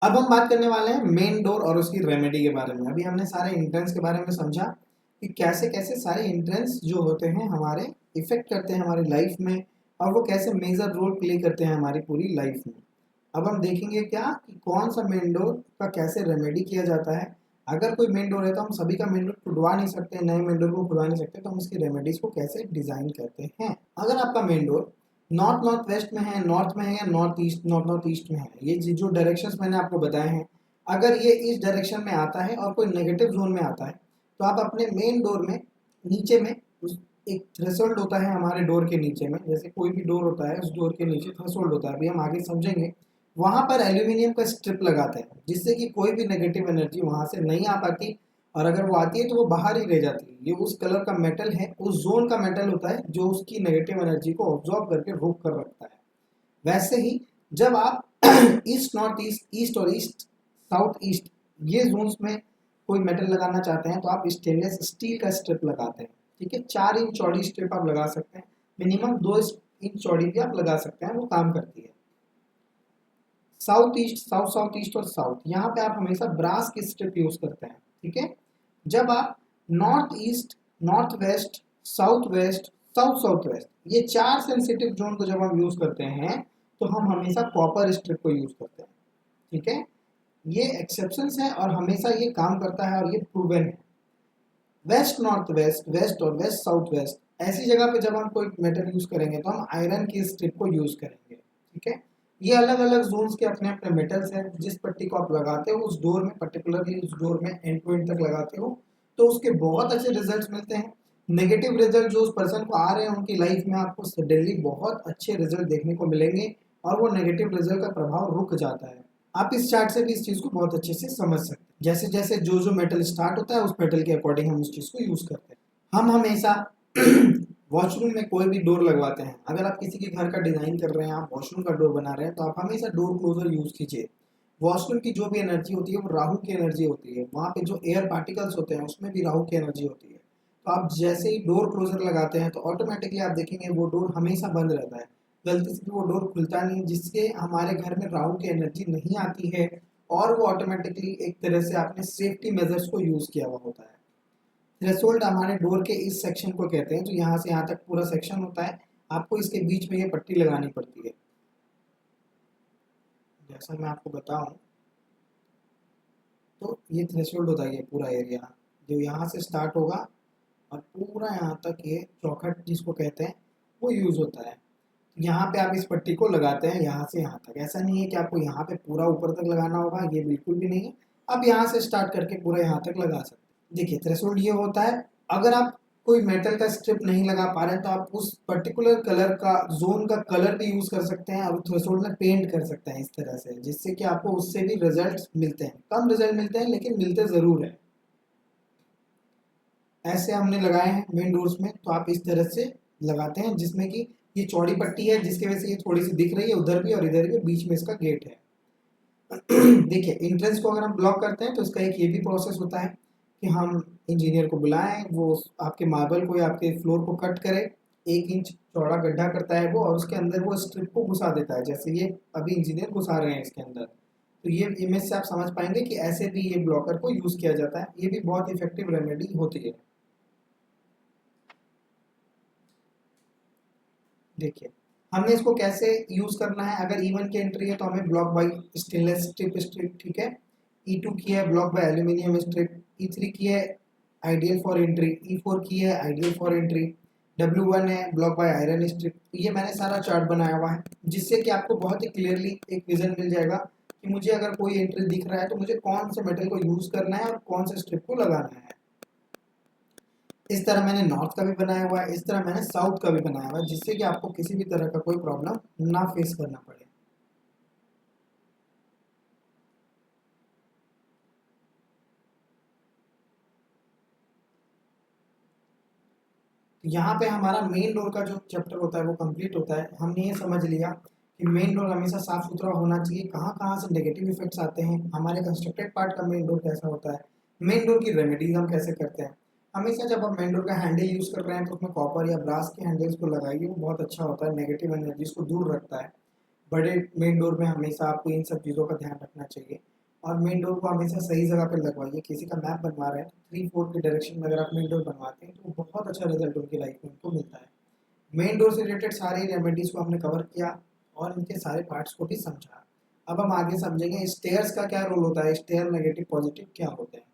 अब हम बात करने वाले हैं मेन डोर और उसकी रेमेडी के बारे में। अभी हमने सारे एंट्रेंस के बारे में समझा कि कैसे कैसे सारे एंट्रेंस जो होते हैं हमारे इफेक्ट करते हैं हमारी लाइफ में, और वो कैसे मेजर रोल प्ले करते हैं हमारी पूरी लाइफ में। अब हम देखेंगे क्या कि कौन सा मेन डोर का कैसे रेमेडी किया जाता है। अगर कोई मेन डोर है तो हम सभी का मेन डोर खुलवा नहीं सकते, नए मेन डोर को खुलवा नहीं सकते, तो हम उसकी रेमेडीज को कैसे डिजाइन करते हैं। अगर आपका main door north north west में है, नॉर्थ में है, या नॉर्थ नॉर्थ ईस्ट में है, ये जो डायरेक्शंस मैंने आपको बताए हैं, अगर ये इस डायरेक्शन में आता है और कोई नेगेटिव जोन में आता है, तो आप अपने मेन डोर में नीचे में एक थ्रेशोल्ड होता है हमारे डोर के नीचे में, जैसे कोई भी डोर होता है उस डोर के नीचे थ्रेशोल्ड होता है, अभी हम आगे समझेंगे। वहां पर एल्यूमिनियम का स्ट्रिप लगाते हैं जिससे कि कोई भी नेगेटिव एनर्जी वहां से नहीं आ पाती, और अगर वो आती है तो वो बाहर ही रह जाती है। ये उस कलर का मेटल है, उस जोन का मेटल होता है जो उसकी नेगेटिव एनर्जी को ऑब्जॉर्व करके रोक कर रखता है। वैसे ही जब आप ईस्ट नॉर्थ ईस्ट, ईस्ट और ईस्ट साउथ ईस्ट, ये जोन्स में कोई मेटल लगाना चाहते हैं तो आप स्टेनलेस स्टील का स्ट्रिप लगाते हैं। ठीक है, 4 इंच चौड़ी स्ट्रिप आप लगा सकते हैं, मिनिमम 2 इंच चौड़ी भी आप लगा सकते हैं, वो काम करती है। South east, south south east और साउथ, यहाँ पे आप हमेशा ब्रास की स्ट्रिप यूज करते हैं। ठीक है, जब आप north east, north west, south west, south south west, ये 4 सेंसिटिव जोन को जब हम यूज करते हैं तो हम हमेशा कॉपर स्ट्रिप को यूज करते हैं। ठीक है, ये एक्सेप्शंस है और हमेशा ये काम करता है और ये प्रूवन है। वेस्ट नॉर्थ वेस्ट, वेस्ट और वेस्ट साउथ वेस्ट, ऐसी जगह पे जब हम कोई मेटल यूज करेंगे तो हम आयरन की स्ट्रिप को यूज करेंगे। ठीक है, ये अलग अलग जोन्स के अपने अपने मेटल्स हैं। जिस पट्टी को आप लगाते हो उस डोर में, पर्टिकुलरली उस डोर में एंड टू एंड तक लगाते हो तो उसके बहुत अच्छे रिजल्ट्स मिलते हैं। नेगेटिव रिजल्ट जो उस पर्सन को आ रहे हैं उनकी लाइफ में, आपको सडनली बहुत अच्छे रिजल्ट देखने को मिलेंगे और वो नेगेटिव रिजल्ट का प्रभाव रुक जाता है। आप इस चार्ट से भी इस चीज को बहुत अच्छे से समझ सकते हैं। जैसे जैसे जो मेटल स्टार्ट होता है उस मेटल के अकॉर्डिंग हम उस चीज को यूज करते हैं। हम हमेशा वॉशरूम में कोई भी डोर लगवाते हैं, अगर आप किसी के घर का डिजाइन कर रहे हैं, आप वॉशरूम का डोर बना रहे हैं, तो आप हमेशा डोर क्लोजर यूज कीजिए। वॉशरूम की जो भी एनर्जी होती है वो राहु की एनर्जी होती है, वहाँ पे जो एयर पार्टिकल्स होते हैं उसमें भी राहु की एनर्जी होती है। तो आप जैसे ही डोर क्लोजर लगाते हैं तो ऑटोमेटिकली आप देखेंगे वो डोर हमेशा बंद रहता है, गलती से भी वो डोर खुलता नहीं, जिससे हमारे घर में राहु की एनर्जी नहीं आती है, और वो ऑटोमेटिकली एक तरह से आपने सेफ्टी मेजर्स को यूज किया हुआ होता है। थ्रेशोल्ड हमारे डोर के इस सेक्शन को कहते हैं, जो यहाँ से यहाँ तक पूरा सेक्शन होता है, आपको इसके बीच में ये पट्टी लगानी पड़ती है। जैसा मैं आपको बताऊं तो ये थ्रेशोल्ड होता है, ये पूरा एरिया जो यहाँ से स्टार्ट होगा और पूरा यहाँ तक, ये चौखट जिसको कहते हैं, वो यूज होता है। यहाँ पे आप इस पट्टी को लगाते हैं यहाँ से यहाँ तक। ऐसा नहीं है कि आपको यहाँ पे पूरा ऊपर तक लगाना होगा, ये बिल्कुल भी नहीं है। आप यहाँ से स्टार्ट करके पूरा यहाँ तक लगा सकते हैं। देखिए, थ्रेशोल्ड ये होता है, अगर आप कोई मेटल का स्ट्रिप नहीं लगा पा रहे हैं तो आप उस पर्टिकुलर कलर का, जोन का कलर भी यूज कर सकते हैं और थ्रेशोल्ड में पेंट कर सकते हैं इस तरह से, जिससे कि आपको उससे भी रिजल्ट मिलते हैं। कम रिजल्ट मिलते हैं लेकिन मिलते जरूर है। ऐसे हमने लगाए हैं मेन डोर्स में, तो आप इस तरह से लगाते हैं, जिसमें कि ये चौड़ी पट्टी है जिसकी वजह से ये थोड़ी सी दिख रही है, उधर भी और इधर भी, बीच में इसका गेट है। देखिए, एंट्रेंस को अगर हम ब्लॉक करते हैं तो इसका एक ये भी प्रोसेस होता है कि हम इंजीनियर को बुलाएं, वो आपके मार्बल को या आपके फ्लोर को कट करे, 1 इंच चौड़ा गड्ढा करता है वो, और उसके अंदर वो स्ट्रिप को घुसा देता है, जैसे ये अभी इंजीनियर घुसा रहे हैं इसके अंदर। तो ये इमेज से आप समझ पाएंगे कि ऐसे भी ये ब्लॉकर को यूज किया जाता है। ये भी बहुत इफेक्टिव रेमेडी होती है। देखिए, हमने इसको कैसे यूज करना है। अगर E1 की एंट्री है तो हमें ब्लॉक बाई स्टेनलेस स्ट्रिप, ठीक है। E2 की है block bye aluminium strip, E3 की है आइडियल फॉर एंट्री, E4 की है आइडियल फॉर एंट्री, W1 है ब्लॉक बाय आयरन स्ट्रिप। ये मैंने सारा चार्ट बनाया हुआ है, जिससे कि आपको बहुत ही क्लियरली एक विजन मिल जाएगा कि मुझे अगर कोई एंट्री दिख रहा है तो मुझे कौन से मेटल को यूज करना है और कौन से स्ट्रिप को लगाना है। इस तरह मैंने नॉर्थ का भी बनाया हुआ है, इस तरह मैंने साउथ का भी बनाया हुआ है, जिससे कि आपको किसी भी तरह का कोई प्रॉब्लम ना फेस करना पड़े। तो यहाँ पे हमारा मेन डोर का जो चैप्टर होता है वो कंप्लीट होता है। हमने ये समझ लिया कि मेन डोर हमेशा साफ सुथरा होना चाहिए, कहाँ कहाँ से नेगेटिव इफेक्ट्स आते हैं, हमारे कंस्ट्रक्टेड पार्ट का मेन डोर कैसा होता है, मेन डोर की रेमेडीज हम कैसे करते हैं। हमेशा जब आप मेन डोर का हैंडल यूज कर रहे हैं तो उसमें कॉपर या ब्रास के हैंडल्स को लगाइए, वो बहुत अच्छा होता है, नेगेटिव एनर्जीज को दूर रखता है। बड़े मेन डोर में हमेशा आपको इन सब चीज़ों का ध्यान रखना चाहिए। और मेन डोर को हमेशा सही जगह पे लगवाइए। किसी का मैप बनवा रहे हैं तो 3-4 के डायरेक्शन में अगर आप मेन डोर बनवाते हैं तो बहुत अच्छा रिजल्ट उनकी लाइफ में उनको मिलता है। मेन डोर से रिलेटेड सारे रेमेडीज को हमने कवर किया और इनके सारे पार्ट्स को भी समझा। अब हम आगे समझेंगे स्टेयर्स का क्या रोल होता है, स्टेयर नेगेटिव पॉजिटिव क्या होते हैं।